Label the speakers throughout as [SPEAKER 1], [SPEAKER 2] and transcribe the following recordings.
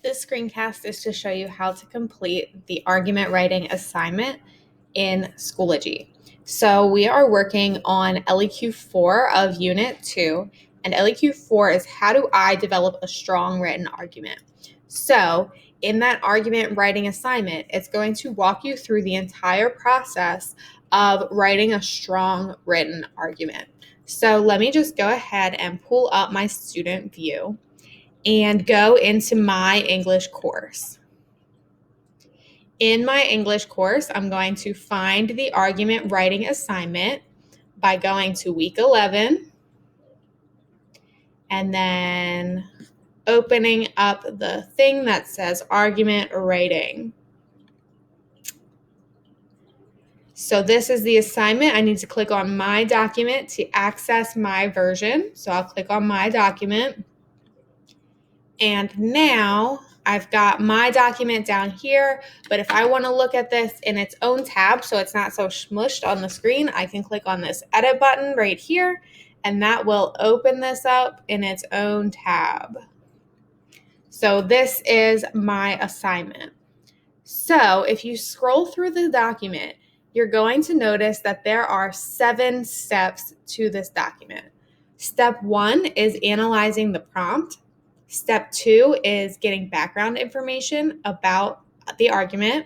[SPEAKER 1] This screencast is to show you how to complete the argument writing assignment in Schoology. So we are working on LEQ 4 of Unit 2, and LEQ 4 is how do I develop a strong written argument. So in that argument writing assignment, it's going to walk you through the entire process of writing a strong written argument. So let me just go ahead and pull up my student view and go into my English course. In my English course, I'm going to find the argument writing assignment by going to week 11 and then opening up the thing that says argument writing. So this is the assignment. I need to click on my document to access my version. So I'll click on my document. And now I've got my document down here, but if I want to look at this in its own tab so it's not so smushed on the screen, I can click on this edit button right here, and that will open this up in its own tab. So this is my assignment. So if you scroll through the document, you're going to notice that there are 7 steps to this document. Step 1 is analyzing the prompt. Step 2 is getting background information about the argument.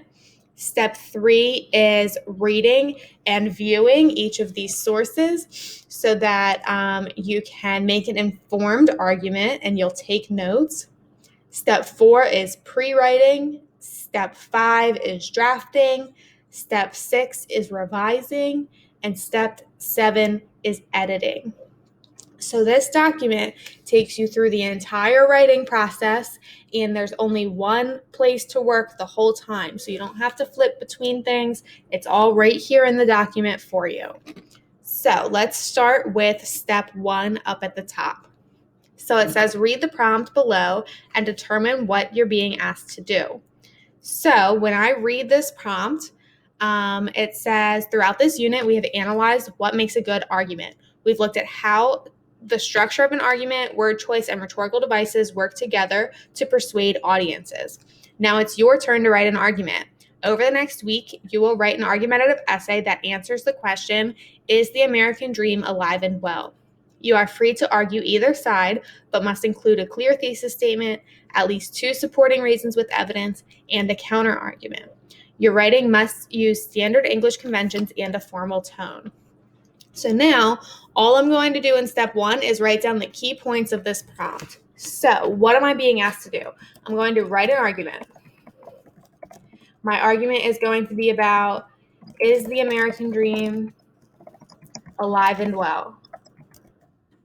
[SPEAKER 1] Step 3 is reading and viewing each of these sources so that you can make an informed argument and you'll take notes. Step 4 is pre-writing. Step 5 is drafting. Step 6 is revising. And step 7 is editing. So this document takes you through the entire writing process, and there's only one place to work the whole time. So you don't have to flip between things. It's all right here in the document for you. So let's start with step 1 up at the top. So it says read the prompt below and determine what you're being asked to do. So when I read this prompt, it says throughout this unit, we have analyzed what makes a good argument. We've looked at how the structure of an argument, word choice, and rhetorical devices work together to persuade audiences. Now it's your turn to write an argument. Over the next week, you will write an argumentative essay that answers the question, is the American dream alive and well? You are free to argue either side, but must include a clear thesis statement, at least 2 supporting reasons with evidence, and a counter argument. Your writing must use standard English conventions and a formal tone. So now, all I'm going to do in step 1 is write down the key points of this prompt. So what am I being asked to do? I'm going to write an argument. My argument is going to be about, is the American dream alive and well?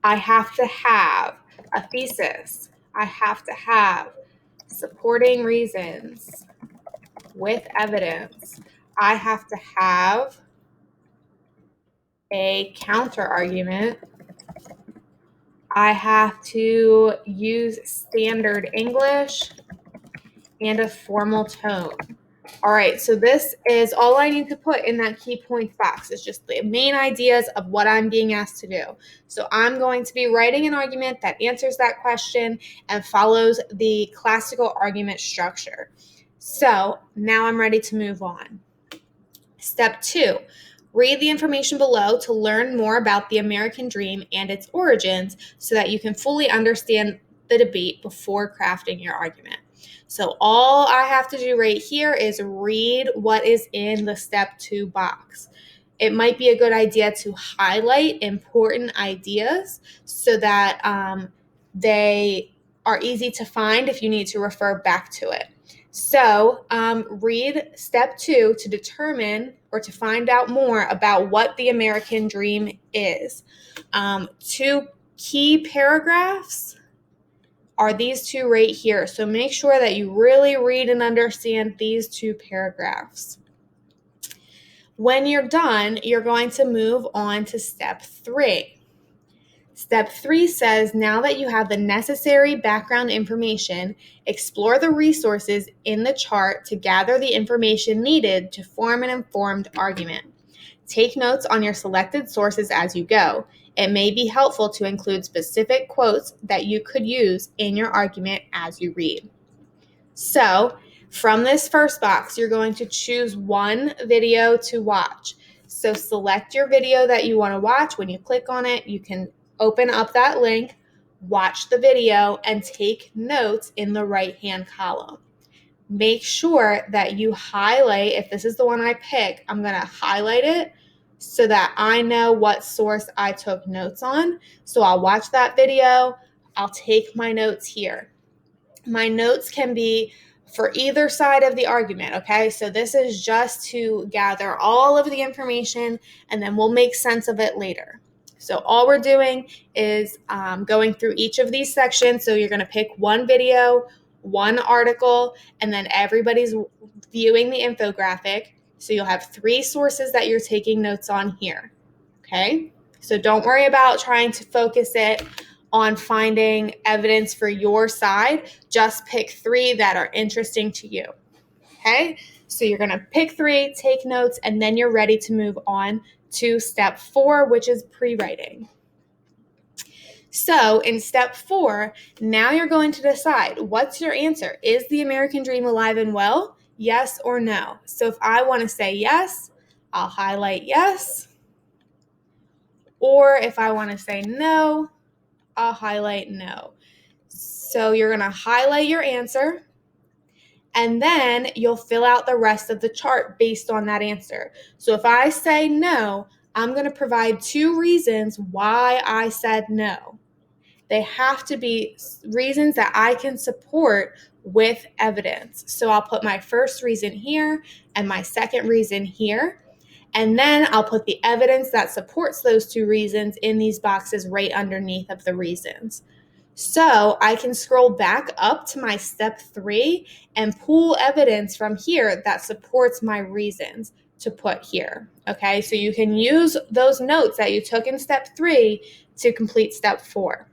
[SPEAKER 1] I have to have a thesis. I have to have supporting reasons with evidence. I have to have a counter argument. I have to use standard English and a formal tone. All right, so this is all I need to put in that key points box. It's just the main ideas of what I'm being asked to do. So I'm going to be writing an argument that answers that question and follows the classical argument structure. So now I'm ready to move on. Step 2, read the information below to learn more about the American dream and its origins so that you can fully understand the debate before crafting your argument. So all I have to do right here is read what is in the step 2 box. It might be a good idea to highlight important ideas so that they are easy to find if you need to refer back to it. So read step 2 to determine or to find out more about what the American dream is. 2 key paragraphs are these 2 right here. So make sure that you really read and understand these 2 paragraphs. When you're done, you're going to move on to step 3. Step 3 says, now that you have the necessary background information, explore the resources in the chart to gather the information needed to form an informed argument. Take notes on your selected sources as you go. It may be helpful to include specific quotes that you could use in your argument as you read. So from this first box, you're going to choose one video to watch. So select your video that you want to watch. When you click on it, you can open up that link, watch the video, and take notes in the right-hand column. Make sure that you highlight, if this is the one I pick, I'm going to highlight it so that I know what source I took notes on. So I'll watch that video, I'll take my notes here. My notes can be for either side of the argument, okay? So this is just to gather all of the information, and then we'll make sense of it later. So all we're doing is going through each of these sections. So you're going to pick one video, one article, and then everybody's viewing the infographic. So you'll have 3 sources that you're taking notes on here, okay? So don't worry about trying to focus it on finding evidence for your side. Just pick 3 that are interesting to you, okay? So you're going to pick 3, take notes, and then you're ready to move on to step 4, which is pre-writing. So in step 4, now you're going to decide, what's your answer? Is the American dream alive and well? Yes or no? So if I want to say yes, I'll highlight yes. Or if I want to say no, I'll highlight no. So you're going to highlight your answer, and then you'll fill out the rest of the chart based on that answer. So if I say no, I'm going to provide 2 reasons why I said no. They have to be reasons that I can support with evidence. So I'll put my first reason here and my second reason here. And then I'll put the evidence that supports those 2 reasons in these boxes right underneath of the reasons. So I can scroll back up to my step 3 and pull evidence from here that supports my reasons to put here. Okay, so you can use those notes that you took in step 3 to complete step 4.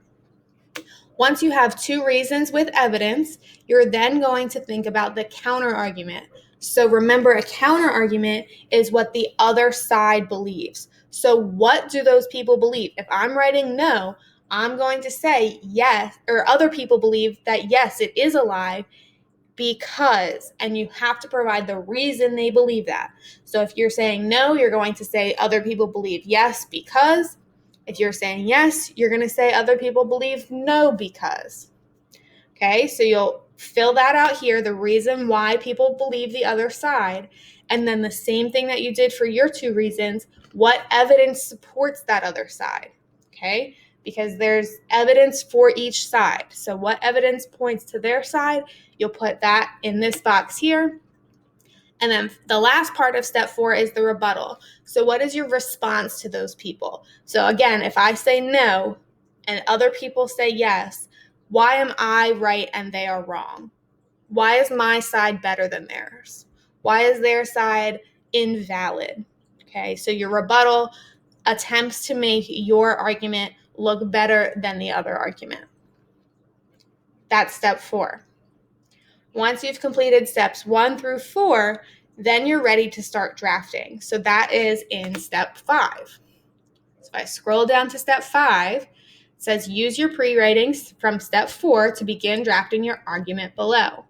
[SPEAKER 1] Once you have 2 reasons with evidence, you're then going to think about the counter argument. So remember, a counter argument is what the other side believes. So what do those people believe? If I'm writing no, I'm going to say yes, or other people believe that yes, it is alive because, and you have to provide the reason they believe that. So if you're saying no, you're going to say other people believe yes because. If you're saying yes, you're going to say other people believe no because. Okay, so you'll fill that out here, the reason why people believe the other side, and then the same thing that you did for your 2 reasons, what evidence supports that other side, okay? Because there's evidence for each side. So what evidence points to their side, you'll put that in this box here. And then the last part of step 4 is the rebuttal. So what is your response to those people? So again, if I say no and other people say yes, why am I right and they are wrong? Why is my side better than theirs? Why is their side invalid? Okay, so your rebuttal attempts to make your argument look better than the other argument. That's step 4. Once you've completed steps 1 through 4, then you're ready to start drafting. So that is in step 5. So if I scroll down to step 5, it says use your pre-writings from step 4 to begin drafting your argument below.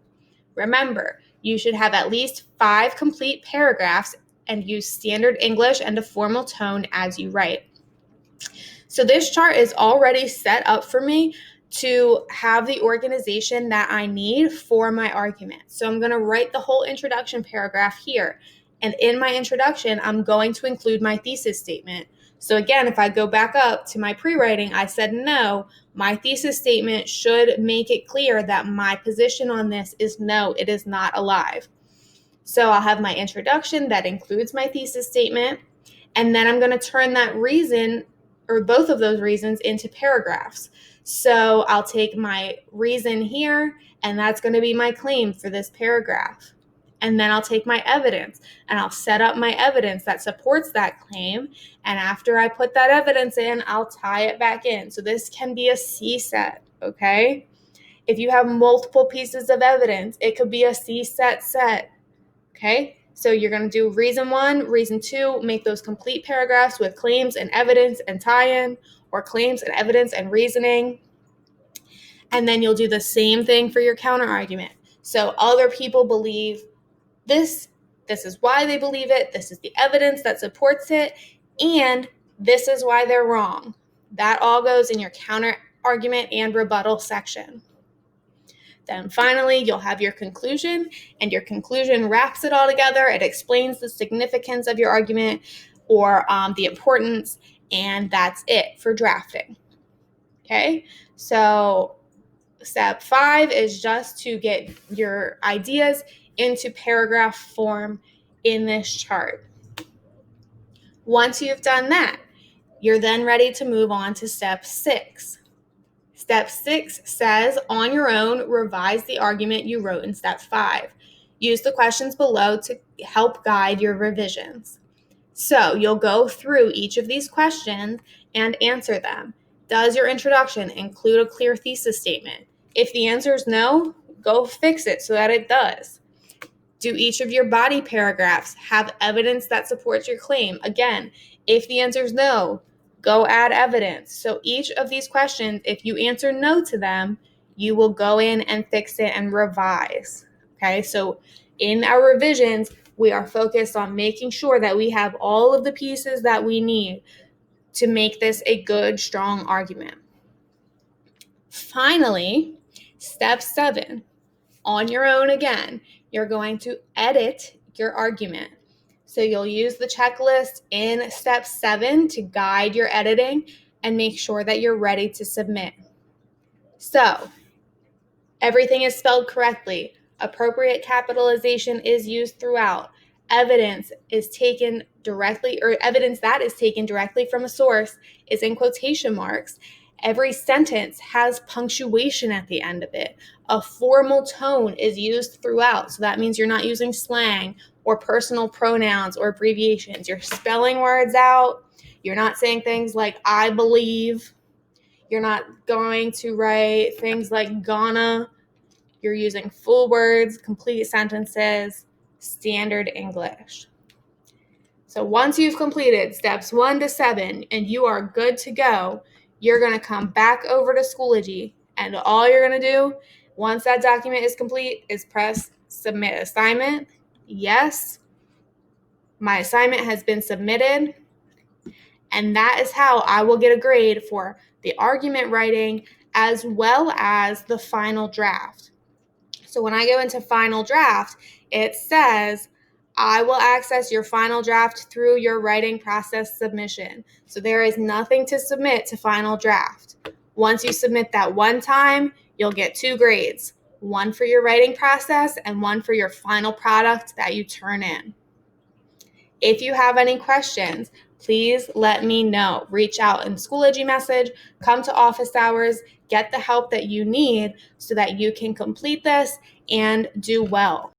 [SPEAKER 1] Remember, you should have at least 5 complete paragraphs and use standard English and a formal tone as you write. So this chart is already set up for me to have the organization that I need for my argument. So I'm going to write the whole introduction paragraph here. And in my introduction, I'm going to include my thesis statement. So again, if I go back up to my pre-writing, I said no, my thesis statement should make it clear that my position on this is no, it is not alive. So I'll have my introduction that includes my thesis statement, and then I'm going to turn that reason or both of those reasons into paragraphs. So I'll take my reason here, and that's going to be my claim for this paragraph. And then I'll take my evidence, and I'll set up my evidence that supports that claim. And after I put that evidence in, I'll tie it back in. So this can be a C set, okay? If you have multiple pieces of evidence, it could be a C set, okay? So you're going to do reason 1, reason 2, make those complete paragraphs with claims and evidence and tie-in, or claims and evidence and reasoning. And then you'll do the same thing for your counter argument. So other people believe this is why they believe it, this is the evidence that supports it, and this is why they're wrong. That all goes in your counter argument and rebuttal section. Then finally, you'll have your conclusion, and your conclusion wraps it all together. It explains the significance of your argument or the importance, and that's it for drafting. Okay, so step 5 is just to get your ideas into paragraph form in this chart. Once you've done that, you're then ready to move on to step 6. Step 6 says, on your own, revise the argument you wrote in step 5. Use the questions below to help guide your revisions. So you'll go through each of these questions and answer them. Does your introduction include a clear thesis statement? If the answer is no, go fix it so that it does. Do each of your body paragraphs have evidence that supports your claim? Again, if the answer is no, go add evidence. So each of these questions, if you answer no to them, you will go in and fix it and revise. Okay, so in our revisions, we are focused on making sure that we have all of the pieces that we need to make this a good, strong argument. Finally, step 7, on your own again, you're going to edit your argument. So you'll use the checklist in step 7 to guide your editing and make sure that you're ready to submit. So everything is spelled correctly. Appropriate capitalization is used throughout. Evidence is taken directly, or evidence that is taken directly from a source is in quotation marks. Every sentence has punctuation at the end of it. A formal tone is used throughout. So that means you're not using slang or personal pronouns or abbreviations. You're spelling words out. You're not saying things like I believe. You're not going to write things like gonna. You're using full words, complete sentences, standard English. So once you've completed steps 1 to 7 and you are good to go, you're going to come back over to Schoology, and all you're going to do once that document is complete is press submit assignment. Yes, my assignment has been submitted, and that is how I will get a grade for the argument writing as well as the final draft. So when I go into final draft, it says, I will access your final draft through your writing process submission. So there is nothing to submit to final draft. Once you submit that one time, you'll get 2 grades, one for your writing process and one for your final product that you turn in. If you have any questions, please let me know. Reach out in Schoology message, come to office hours, get the help that you need so that you can complete this and do well.